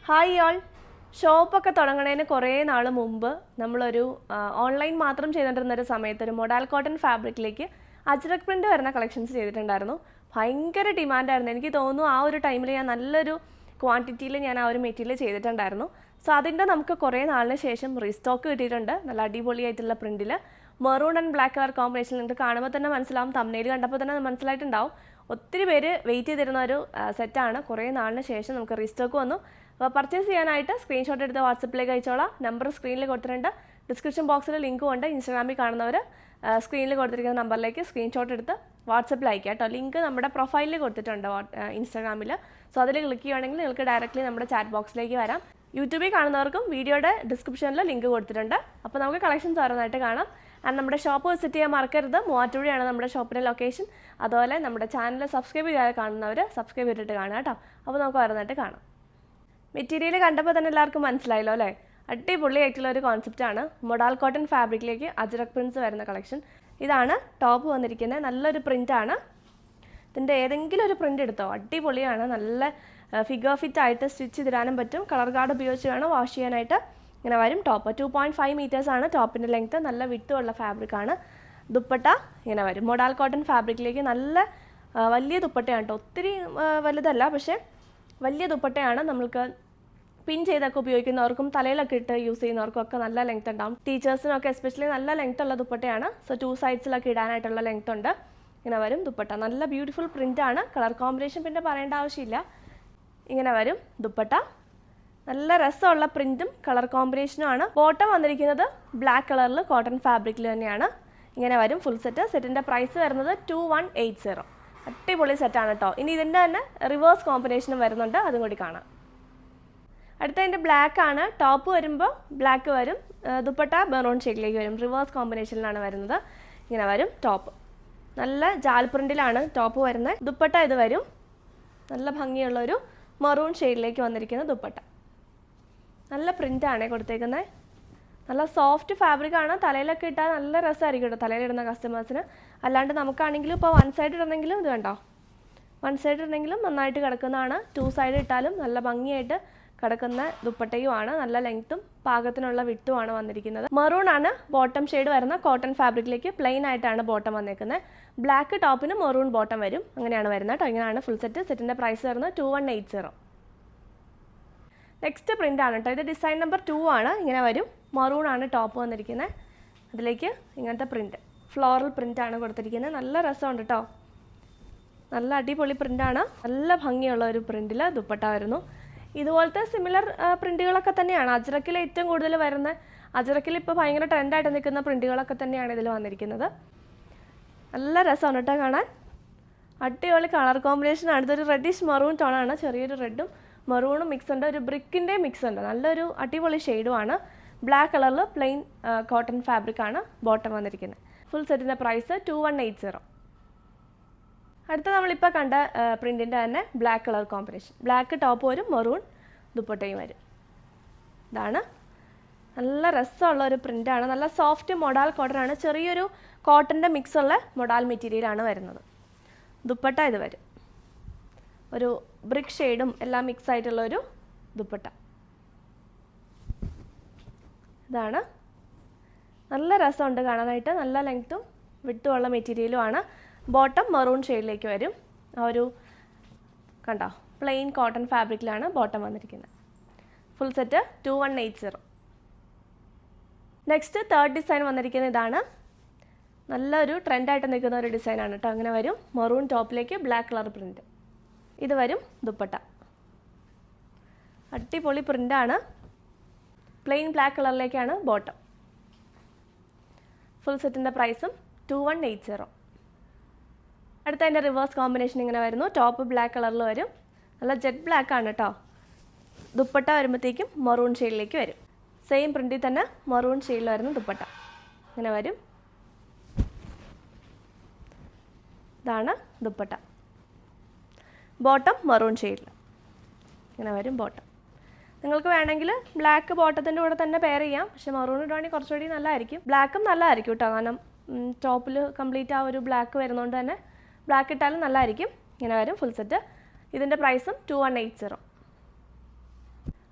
Hi all. ഷോപ്പൊക്കെ തുടങ്ങുന്നതിന് കുറേ നാൾ മുമ്പ് നമ്മളൊരു ഓൺലൈൻ മാത്രം ചെയ്തിട്ടുണ്ടിരുന്നൊരു സമയത്ത് ഒരു മൊഡാൽ കോട്ടൺ ഫാബ്രിക്കിലേക്ക് അജ്രക് പ്രിൻ്റ് വരുന്ന കളക്ഷൻസ് ചെയ്തിട്ടുണ്ടായിരുന്നു. ഭയങ്കര ഡിമാൻഡായിരുന്നു. എനിക്ക് തോന്നുന്നു ആ ഒരു ടൈമിൽ ഞാൻ നല്ലൊരു ക്വാണ്ടിറ്റിയിൽ ഞാൻ ആ ഒരു മെറ്റീരിയൽ ചെയ്തിട്ടുണ്ടായിരുന്നു. സോ അതിൻ്റെ നമുക്ക് കുറേ നാളിന് ശേഷം റീസ്റ്റോക്ക് കിട്ടിയിട്ടുണ്ട്. നല്ല അടിപൊളിയായിട്ടുള്ള പ്രിൻറ്റിൽ maroon and black colour combination നിങ്ങൾക്ക് കാണുമ്പോൾ തന്നെ മനസ്സിലാവും, തംബ്നെയിൽ കണ്ടപ്പോൾ തന്നെ മനസ്സിലായിട്ടുണ്ടാവും. ഒത്തിരി പേര് വെയിറ്റ് ചെയ്തിരുന്ന ഒരു സെറ്റാണ്. കുറേ നാളിന് ശേഷം നമുക്ക് റീസ്റ്റോക്ക് വന്നു. അപ്പോൾ പർച്ചേസ് ചെയ്യാനായിട്ട് സ്ക്രീൻഷോട്ട് എടുത്ത് വാട്സപ്പിലേക്ക് അയച്ചോളാം. നമ്പർ സ്ക്രീനിൽ കൊടുത്തിട്ടുണ്ട്, ഡിസ്ക്രിപ്ഷൻ ബോക്സിൽ ലിങ്കും ഉണ്ട്. ഇൻസ്റ്റാഗ്രാമിൽ കാണുന്നവർ സ്ക്രീനിൽ കൊടുത്തിരിക്കുന്ന നമ്പറിലേക്ക് സ്ക്രീൻഷോട്ട് എടുത്ത് വാട്സപ്പിൽ അയക്കുക കേട്ടോ. ലിങ്ക് നമ്മുടെ പ്രൊഫൈലിൽ കൊടുത്തിട്ടുണ്ട് ഇൻസ്റ്റാഗ്രാമിൽ. സോ അതിൽ ക്ലിക്ക് ചെയ്യുകയാണെങ്കിൽ നിങ്ങൾക്ക് ഡയറക്റ്റ്ലി നമ്മുടെ ചാറ്റ് ബോക്സിലേക്ക് വരാം. യൂട്യൂബിൽ കാണുന്നവർക്കും വീഡിയോയുടെ ഡിസ്ക്രിപ്ഷനിൽ ലിങ്ക് കൊടുത്തിട്ടുണ്ട്. അപ്പോൾ നമുക്ക് കളക്ഷൻസ് ഓരോന്നായിട്ട് കാണാം. ആൻഡ് നമ്മുടെ ഷോപ്പ് വിസിറ്റ് ചെയ്യാൻ മറക്കരുത്. മൂവാറ്റുപുഴയാണ് നമ്മുടെ ഷോപ്പിൻ്റെ ലൊക്കേഷൻ. അതുപോലെ നമ്മുടെ ചാനൽ സബ്സ്ക്രൈബ് ചെയ്യാതെ കാണുന്നവർ സബ്സ്ക്രൈബ് ചെയ്തിട്ട് കാണാം കേട്ടോ. അപ്പോൾ നമുക്ക് ഓരോന്നായിട്ട് കാണാം. മെറ്റീരിയൽ കണ്ടപ്പോൾ തന്നെ എല്ലാവർക്കും മനസ്സിലായല്ലോ അല്ലേ? അടിപൊളിയായിട്ടുള്ള ഒരു കോൺസെപ്റ്റാണ്. മൊഡാൽ കോട്ടൺ ഫാബ്രിക്കിലേക്ക് അജ്രക് പ്രിൻസ് വരുന്ന കളക്ഷൻ. ഇതാണ് ടോപ്പ് വന്നിരിക്കുന്നത്. നല്ലൊരു പ്രിൻ്റാണ്. ഇതിൻ്റെ ഏതെങ്കിലും ഒരു പ്രിൻ്റ് എടുത്തോ, അടിപൊളിയാണ്. നല്ല ഫിഗർ ഫിറ്റ് ആയിട്ട് സ്റ്റിച്ച് ചെയ്തിടാനും പറ്റും. കളർ ഗാർഡ് ഉപയോഗിച്ച് വേണം വാഷ് ചെയ്യാനായിട്ട്. ഇങ്ങനെ വരും ടോപ്പ്. 2.5 മീറ്റേഴ്സാണ് ടോപ്പിൻ്റെ ലെങ്ത്ത്. നല്ല വിട്ടുള്ള ഫാബ്രിക്കാണ്. ദുപ്പട്ട ഇങ്ങനെ വരും. മൊഡാൽ കോട്ടൺ ഫാബ്രിക്കിലേക്ക് നല്ല വലിയ ദുപ്പട്ടയാണ് കേട്ടോ. ഒത്തിരി വലുതല്ല, പക്ഷേ വലിയ ദുപ്പട്ടയാണ്. നമ്മൾക്ക് പിൻ ചെയ്തൊക്കെ ഉപയോഗിക്കുന്നവർക്കും തലയിലൊക്കെ ഇട്ട് യൂസ് ചെയ്യുന്നവർക്കും ഒക്കെ നല്ല ലെങ്ത് ഉണ്ടാവും. ടീച്ചേഴ്സിനൊക്കെ എസ്പെഷ്യലി നല്ല ലെങ്ത് ഉള്ള ദുപ്പട്ടയാണ്. സോ 2 സൈഡ്സിലൊക്കെ ഇടാനായിട്ടുള്ള ലെങ്ത് ഉണ്ട്. ഇങ്ങനെ വരും ദുപ്പട്ട. നല്ല ബ്യൂട്ടിഫുൾ പ്രിൻ്റാണ്. കളർ കോമ്പിനേഷൻ പിന്നെ പറയേണ്ട ആവശ്യമില്ല. ഇങ്ങനെ വരും ദുപ്പട്ട. നല്ല രസമുള്ള പ്രിൻറ്റും കളർ കോമ്പിനേഷനും ആണ്. ബോട്ടം വന്നിരിക്കുന്നത് ബ്ലാക്ക് കളറിൽ കോട്ടൺ ഫാബ്രിക്കിൽ തന്നെയാണ്. ഇങ്ങനെ വരും ഫുൾ സെറ്റ്. സെറ്റിൻ്റെ പ്രൈസ് വരുന്നത് 2180. അടിപൊളി സെറ്റാണ് കേട്ടോ. ഇനി ഇതിൻ്റെ തന്നെ റിവേഴ്സ് കോമ്പിനേഷനും വരുന്നുണ്ട്, അതും കൂടി കാണാം. അടുത്തതിൻ്റെ ബ്ലാക്ക് ആണ്. ടോപ്പ് വരുമ്പോൾ ബ്ലാക്ക് വരും, ദുപ്പട്ട മെറൂൺ ഷെയ്ഡിലേക്ക് വരും. റിവേഴ്സ് കോമ്പിനേഷനിലാണ് വരുന്നത്. ഇങ്ങനെ വരും ടോപ്പ്. നല്ല ജാൽ പ്രിൻറ്റിലാണ് ടോപ്പ് വരുന്നത്. ദുപ്പട്ട ഇത് വരും. നല്ല ഭംഗിയുള്ളൊരു മെറൂൺ ഷെയ്ഡിലേക്ക് വന്നിരിക്കുന്ന ദുപ്പട്ട. നല്ല പ്രിൻ്റാണ് കൊടുത്തേക്കുന്നത്. നല്ല സോഫ്റ്റ് ഫാബ്രിക്കാണ്. തലയിലൊക്കെ ഇട്ടാൽ നല്ല രസമായിരിക്കും കേട്ടോ തലയിലിടുന്ന കസ്റ്റമേഴ്സിന്. അല്ലാണ്ട് നമുക്കാണെങ്കിലും ഇപ്പോൾ 1 സൈഡ് ഇടണമെങ്കിലും ഇത് കണ്ടോ, 1 സൈഡ് ഇടണമെങ്കിലും നന്നായിട്ട് കിടക്കുന്നതാണ്. 2 സൈഡ് ഇട്ടാലും നല്ല ഭംഗിയായിട്ട് കിടക്കുന്ന ദുപ്പട്ടയുമാണ്. നല്ല ലെങ്ത്തും പാകത്തിനുള്ള വിട്ടുമാണ് വന്നിരിക്കുന്നത്. മെറൂൺ ആണ് ബോട്ടം ഷെയ്ഡ് വരുന്ന കോട്ടൺ ഫാബ്രിക്കിലേക്ക് പ്ലെയിൻ ആയിട്ടാണ് ബോട്ടം വന്നേക്കുന്നത്. ബ്ലാക്ക് ടോപ്പിന് മെറൂൺ ബോട്ടം വരും. അങ്ങനെയാണ് വരുന്നത് കേട്ടോ. ഇങ്ങനെയാണ് ഫുൾ സെറ്റ്. സെറ്റിൻ്റെ പ്രൈസ് വരുന്നത് 2180. നെക്സ്റ്റ് പ്രിൻ്റ് ആണ് കേട്ടോ. ഇത് ഡിസൈൻ നമ്പർ 2 ആണ്. ഇങ്ങനെ വരും. മെറൂൺ ആണ് ടോപ്പ് വന്നിരിക്കുന്നത്. അതിലേക്ക് ഇങ്ങനത്തെ പ്രിൻ്റ്, ഫ്ലോറൽ പ്രിൻ്റാണ് കൊടുത്തിരിക്കുന്നത്. നല്ല രസമുണ്ട് കേട്ടോ. നല്ല അടിപൊളി പ്രിൻ്റാണ്. നല്ല ഭംഗിയുള്ള ഒരു പ്രിൻറ്റിൽ ദുപ്പട്ട വരുന്നു. ഇതുപോലത്തെ സിമിലർ പ്രിൻറ്റുകളൊക്കെ തന്നെയാണ് അജ്രക്കിൽ ഏറ്റവും കൂടുതൽ വരുന്ന. അജ്രക്കിൽ ഇപ്പോൾ ഭയങ്കര ട്രെൻഡായിട്ട് നിൽക്കുന്ന പ്രിൻറ്റുകളൊക്കെ തന്നെയാണ് ഇതിൽ വന്നിരിക്കുന്നത്. നല്ല രസമാണ് കേട്ടോ കാണാൻ. അടിപൊളി കളർ കോമ്പിനേഷനാണ്. ഇതൊരു റെഡിഷ് മെറൂൺ ടോണാണ്. ചെറിയൊരു റെഡും മെറൂണും മിക്സ് ഉണ്ട്. ഒരു ബ്രിക്കിൻ്റെ മിക്സ് ഉണ്ട്. നല്ലൊരു അടിപൊളി ഷെയ്ഡുമാണ്. ബ്ലാക്ക് കളറിൽ പ്ലെയിൻ കോട്ടൺ ഫാബ്രിക്കാണ് ബോട്ടം വന്നിരിക്കുന്നത്. ഫുൾ സെറ്റിൻ്റെ പ്രൈസ് 2180. അടുത്ത നമ്മളിപ്പോൾ കണ്ട പ്രിൻറ്റിൻ്റെ തന്നെ black colour combination. Black top വരും, മെറൂൺ ദുപ്പട്ടയും വരും. ഇതാണ് നല്ല രസമുള്ള ഒരു പ്രിൻ്റാണ്. നല്ല സോഫ്റ്റ് മൊഡാൽ കോട്ടൺ ആണ്. ചെറിയൊരു കോട്ടൻ്റെ മിക്സുള്ള മൊഡാൽ മെറ്റീരിയലാണ് വരുന്നത്. ദുപ്പട്ട ഇത് വരും. ഒരു ബ്രിക്ക് ഷെയ്ഡും എല്ലാം മിക്സ് ആയിട്ടുള്ളൊരു ദുപ്പട്ട. ഇതാണ്. നല്ല രസമുണ്ട് കാണാനായിട്ട്. നല്ല ലെങ്ത്തും വിട്ടുമുള്ള മെറ്റീരിയലുമാണ്. ബോട്ടം മെറൂൺ ഷെയ്ഡിലേക്ക് വരും. ആ ഒരു കണ്ടോ, പ്ലെയിൻ കോട്ടൺ ഫാബ്രിക്കിലാണ് ബോട്ടം വന്നിരിക്കുന്നത്. Full set 2180. Next third design വന്നിരിക്കുന്നത് ഇതാണ്. നല്ലൊരു ട്രെൻഡായിട്ട് നിൽക്കുന്ന ഒരു ഡിസൈനാണ് കേട്ടോ. അങ്ങനെ വരും. മെറൂൺ ടോപ്പിലേക്ക് ബ്ലാക്ക് കളർ പ്രിൻറ്റ്. ഇത് വരും ദുപ്പട്ട. അടിപൊളി പ്രിൻ്റാണ്. പ്ലെയിൻ ബ്ലാക്ക് കളറിലേക്കാണ് ബോട്ടം. ഫുൾ സെറ്റിൻ്റെ പ്രൈസും 2180. അടുത്ത അതിൻ്റെ റിവേഴ്സ് കോമ്പിനേഷൻ ഇങ്ങനെ വരുന്നു. ടോപ്പ് ബ്ലാക്ക് കളറിൽ വരും. നല്ല ജെറ്റ് ബ്ലാക്ക് ആണ് കേട്ടോ. ദുപ്പട്ട വരുമ്പോഴത്തേക്കും മെറൂൺ ഷെയ്ഡിലേക്ക് വരും. സെയിം പ്രിൻറ്റിൽ തന്നെ മെറൂൺ ഷെയ്ഡിൽ വരുന്ന ദുപ്പട്ട. ഇങ്ങനെ വരും. ഇതാണ് ദുപ്പട്ട. ബോട്ടം മെറൂൺ ഷെയ്ഡിൽ ഇങ്ങനെ വരും ബോട്ടം. നിങ്ങൾക്ക് വേണമെങ്കിൽ ബ്ലാക്ക് ബോട്ടത്തിൻ്റെ കൂടെ തന്നെ പെയർ ചെയ്യാം. പക്ഷേ മെറൂൺ ഇടുവാണെങ്കിൽ കുറച്ചുകൂടി നല്ലതായിരിക്കും. ബ്ലാക്കും നല്ലതായിരിക്കും കേട്ടോ. കാരണം ടോപ്പിൽ കംപ്ലീറ്റ് ആ ഒരു ബ്ലാക്ക് വരുന്നതുകൊണ്ട് തന്നെ ബ്ലാക്ക് ഇട്ടാലും നല്ലതായിരിക്കും. ഇങ്ങനെ വരും ഫുൾ സെറ്റ്. ഇതിൻ്റെ പ്രൈസും 2180.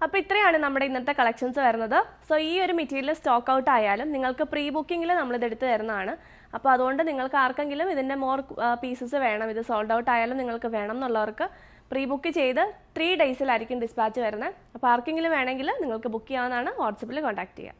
അപ്പോൾ ഇത്രയാണ് നമ്മുടെ ഇന്നത്തെ കളക്ഷൻസ് വരുന്നത്. സോ ഈ ഒരു മെറ്റീരിയൽ സ്റ്റോക്ക് ഔട്ട് ആയാലും നിങ്ങൾക്ക് പ്രീ ബുക്കിങ്ങിൽ നമ്മളിത് എടുത്ത് തരുന്നതാണ്. അപ്പോൾ അതുകൊണ്ട് നിങ്ങൾക്ക് ആർക്കെങ്കിലും ഇതിൻ്റെ മോർ പീസസ് വേണം, ഇത് സോൾഡ് ഔട്ട് ആയാലും നിങ്ങൾക്ക് വേണം എന്നുള്ളവർക്ക് പ്രീ ബുക്ക് ചെയ്ത് 3 ഡേയ്സിലായിരിക്കും ഡിസ്പാച്ച് വരുന്നത്. അപ്പോൾ ആർക്കെങ്കിലും വേണമെങ്കിൽ നിങ്ങൾക്ക് ബുക്ക് ചെയ്യാവുന്നതാണ്. വാട്സപ്പിൽ കോൺടാക്ട് ചെയ്യുക.